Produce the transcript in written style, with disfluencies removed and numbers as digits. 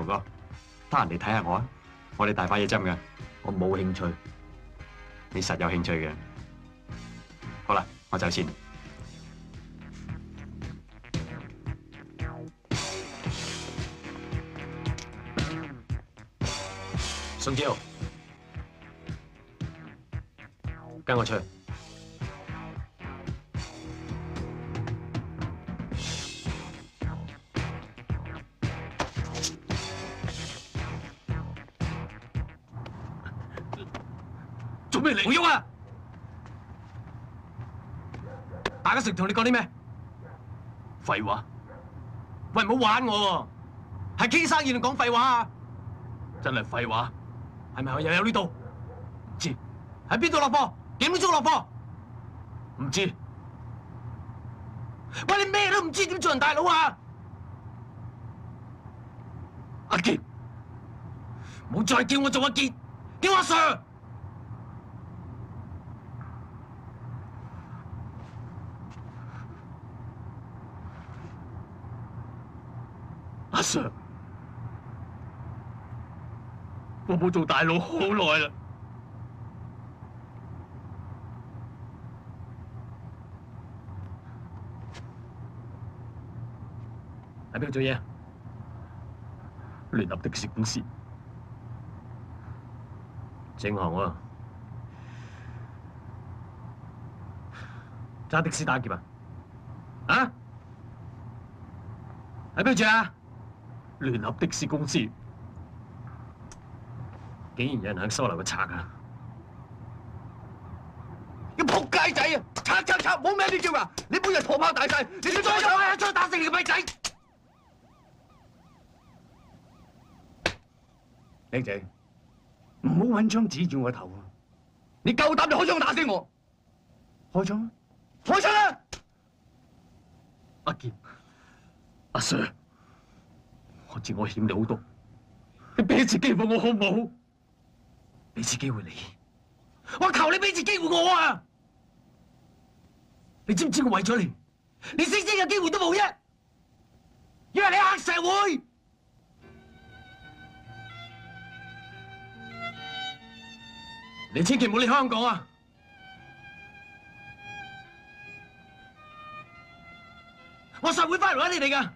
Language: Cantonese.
哥，得閒嚟睇下我啊！我哋大把嘢針㗎。我冇興趣。你實有興趣嘅。好啦，我走先。宋子豪，跟我出去。做咩嚟？唔喐啊！打家成同你講啲咩？廢話。喂，唔好玩我喎，係傾生意定講廢話啊？真係廢話。係咪又有呢度？唔知。喺邊度落貨？幾點鐘落貨？唔知。喂，你咩都唔知，點做人大佬啊？阿傑，唔好再叫我做阿傑，叫阿 Sir。阿 Sir， 我冇做大佬好耐啦。喺邊度做嘢啊？聯合的士公司。正行喎。揸的士打劫啊？啊？喺邊度做啊？聯合的士公司。竟然有人肯收留個賊啊！你仆街仔啊！賊！冇名你叫㗎！你每日拖炮大細，你再有啊！再打死你個咪仔！靚仔，唔好揾槍指住我頭啊！你夠膽就開槍打死我！開槍啊！開槍啊！阿傑，阿 Sir， 我知我欠你好多，你俾一次機會我好唔好？俾次機會你，我求你俾次機會我啊！你知唔知我為咗你，連升職嘅機會都冇啫？因為你黑社會。你千祈唔好離開香港啊！我實會翻嚟揾你哋㗎。